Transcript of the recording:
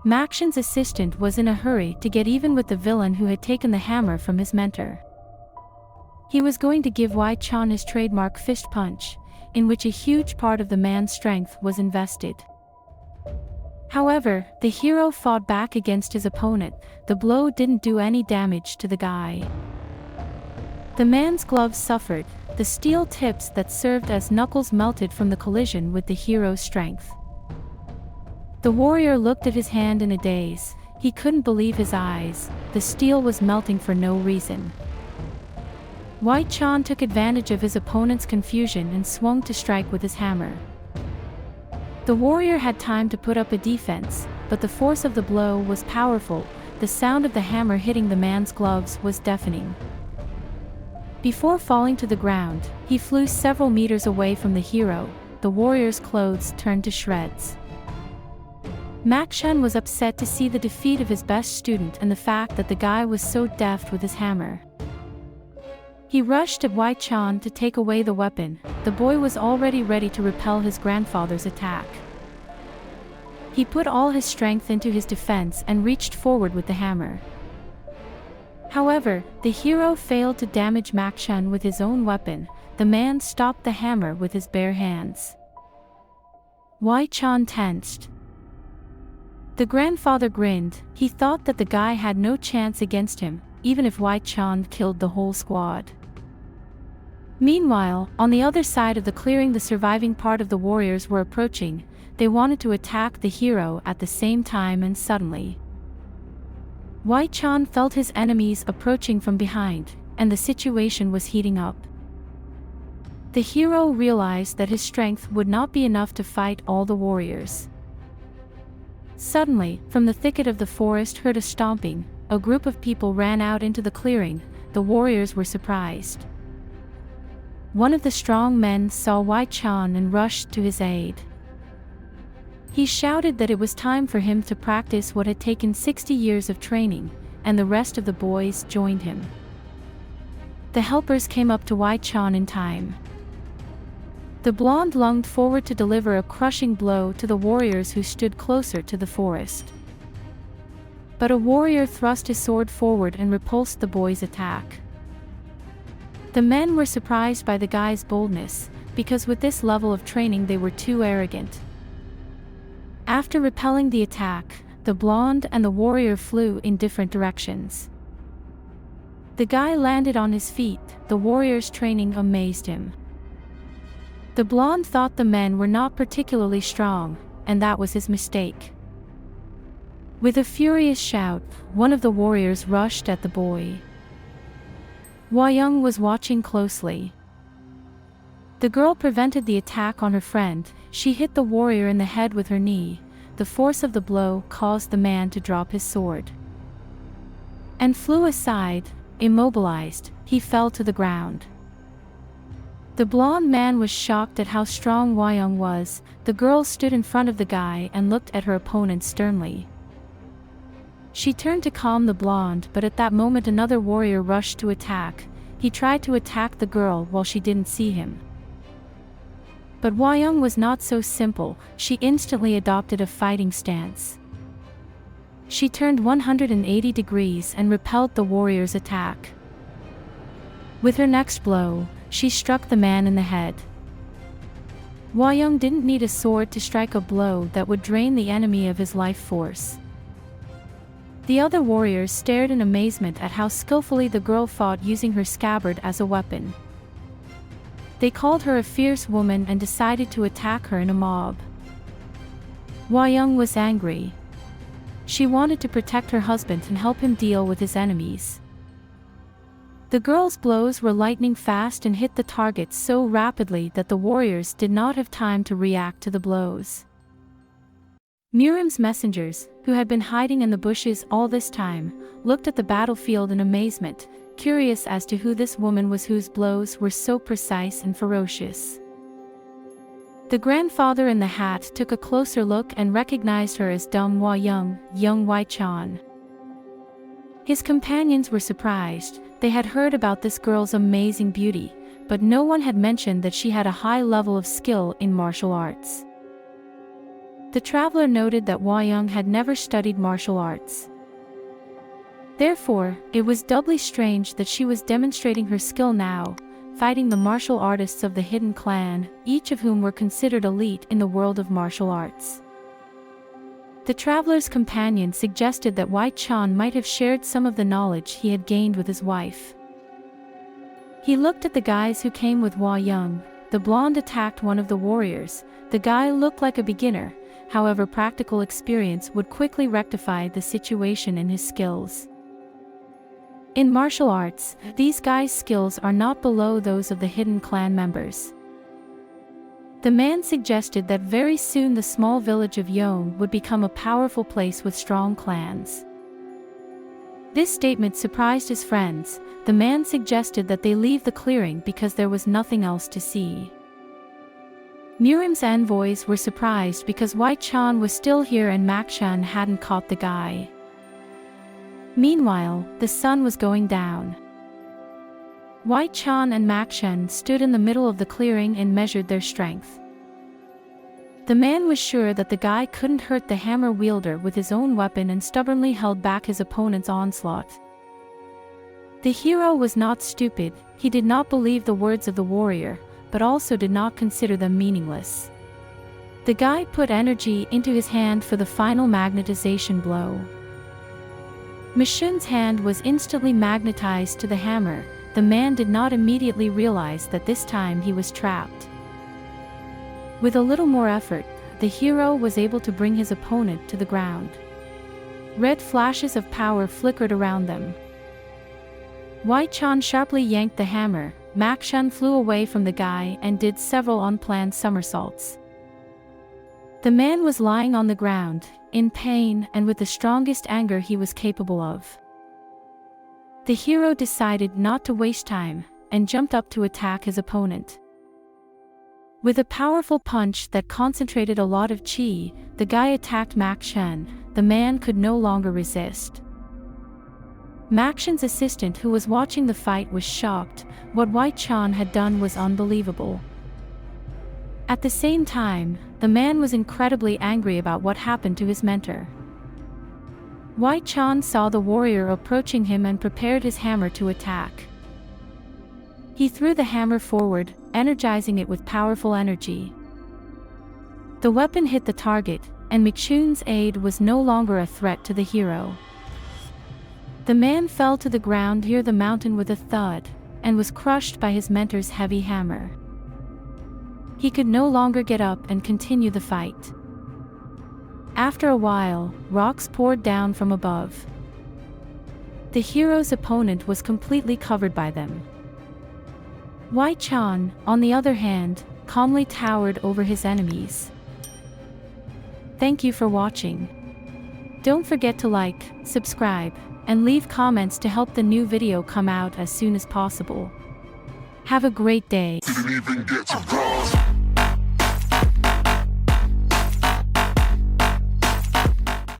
Makshan's assistant was in a hurry to get even with the villain who had taken the hammer from his mentor. He was going to give Wai Chan his trademark fist punch, in which a huge part of the man's strength was invested. However, the hero fought back against his opponent. The blow didn't do any damage to the guy. The man's gloves suffered, the steel tips that served as knuckles melted from the collision with the hero's strength. The warrior looked at his hand in a daze. He couldn't believe his eyes. The steel was melting for no reason. Wai Chan took advantage of his opponent's confusion and swung to strike with his hammer. The warrior had time to put up a defense, but the force of the blow was powerful. The sound of the hammer hitting the man's gloves was deafening. Before falling to the ground, he flew several meters away from the hero. The warrior's clothes turned to shreds. Makshan was upset to see the defeat of his best student and the fact that the guy was so deft with his hammer. He rushed at Wai Chan to take away the weapon. The boy was already ready to repel his grandfather's attack. He put all his strength into his defense and reached forward with the hammer. However, the hero failed to damage Makshan with his own weapon. The man stopped the hammer with his bare hands. Wai Chan tensed. The grandfather grinned. He thought that the guy had no chance against him, even if Wai Chan killed the whole squad. Meanwhile, on the other side of the clearing, the surviving part of the warriors were approaching. They wanted to attack the hero at the same time, and suddenly, Wai Chan felt his enemies approaching from behind, and the situation was heating up. The hero realized that his strength would not be enough to fight all the warriors. Suddenly, from the thicket of the forest heard a stomping. A group of people ran out into the clearing. The warriors were surprised. One of the strong men saw Wai Chan and rushed to his aid. He shouted that it was time for him to practice what had taken 60 years of training, and the rest of the boys joined him. The helpers came up to Wai Chan in time. The blonde lunged forward to deliver a crushing blow to the warriors who stood closer to the forest. But a warrior thrust his sword forward and repulsed the boy's attack. The men were surprised by the guy's boldness, because with this level of training they were too arrogant. After repelling the attack, the blonde and the warrior flew in different directions. The guy landed on his feet. The warrior's training amazed him. The blonde thought the men were not particularly strong, and that was his mistake. With a furious shout, one of the warriors rushed at the boy. Hua Young was watching closely. The girl prevented the attack on her friend. She hit the warrior in the head with her knee. The force of the blow caused the man to drop his sword and flew aside. Immobilized, he fell to the ground. The blonde man was shocked at how strong Hua Young was. The girl stood in front of the guy and looked at her opponent sternly. She turned to calm the blonde, but at that moment another warrior rushed to attack. He tried to attack the girl while she didn't see him. But Hua Young was not so simple. She instantly adopted a fighting stance. She turned 180 degrees and repelled the warrior's attack. With her next blow, she struck the man in the head. Hua Young didn't need a sword to strike a blow that would drain the enemy of his life force. The other warriors stared in amazement at how skillfully the girl fought using her scabbard as a weapon. They called her a fierce woman and decided to attack her in a mob. Hua Young was angry. She wanted to protect her husband and help him deal with his enemies. The girl's blows were lightning fast and hit the target so rapidly that the warriors did not have time to react to the blows. Miriam's messengers, who had been hiding in the bushes all this time, looked at the battlefield in amazement, curious as to who this woman was whose blows were so precise and ferocious. The grandfather in the hat took a closer look and recognized her as Hua Young, young Wai Chan. His companions were surprised. They had heard about this girl's amazing beauty, but no one had mentioned that she had a high level of skill in martial arts. The traveler noted that Hua Young had never studied martial arts. Therefore, it was doubly strange that she was demonstrating her skill now, fighting the martial artists of the hidden clan, each of whom were considered elite in the world of martial arts. The traveler's companion suggested that Wai Chan might have shared some of the knowledge he had gained with his wife. He looked at the guys who came with Hua Young. The blonde attacked one of the warriors. The guy looked like a beginner, however practical experience would quickly rectify the situation in his skills. In martial arts, these guys' skills are not below those of the hidden clan members. The man suggested that very soon the small village of Yong would become a powerful place with strong clans. This statement surprised his friends. The man suggested that they leave the clearing because there was nothing else to see. Murim's envoys were surprised because Wai Chan was still here and Makshan hadn't caught the guy. Meanwhile, the sun was going down. Wai Chan and Makshan stood in the middle of the clearing and measured their strength. The man was sure that the guy couldn't hurt the hammer wielder with his own weapon and stubbornly held back his opponent's onslaught. The hero was not stupid. He did not believe the words of the warrior, but also did not consider them meaningless. The guy put energy into his hand for the final magnetization blow. Mishun's hand was instantly magnetized to the hammer. The man did not immediately realize that this time he was trapped. With a little more effort, the hero was able to bring his opponent to the ground. Red flashes of power flickered around them. Wai Chan sharply yanked the hammer. Makshan flew away from the guy and did several unplanned somersaults. The man was lying on the ground, in pain and with the strongest anger he was capable of. The hero decided not to waste time, and jumped up to attack his opponent. With a powerful punch that concentrated a lot of chi, the guy attacked Makshan. The man could no longer resist. Makshan's assistant who was watching the fight was shocked. What Wai Chan had done was unbelievable. At the same time, the man was incredibly angry about what happened to his mentor. Wai Chan saw the warrior approaching him and prepared his hammer to attack. He threw the hammer forward, energizing it with powerful energy. The weapon hit the target, and Michun's aid was no longer a threat to the hero. The man fell to the ground near the mountain with a thud, and was crushed by his mentor's heavy hammer. He could no longer get up and continue the fight. After a while, rocks poured down from above. The hero's opponent was completely covered by them. Wai Chan, on the other hand, calmly towered over his enemies. Thank you for watching. Don't forget to like, subscribe, and leave comments to help the new video come out as soon as possible. Have a great day. Didn't even get to pause.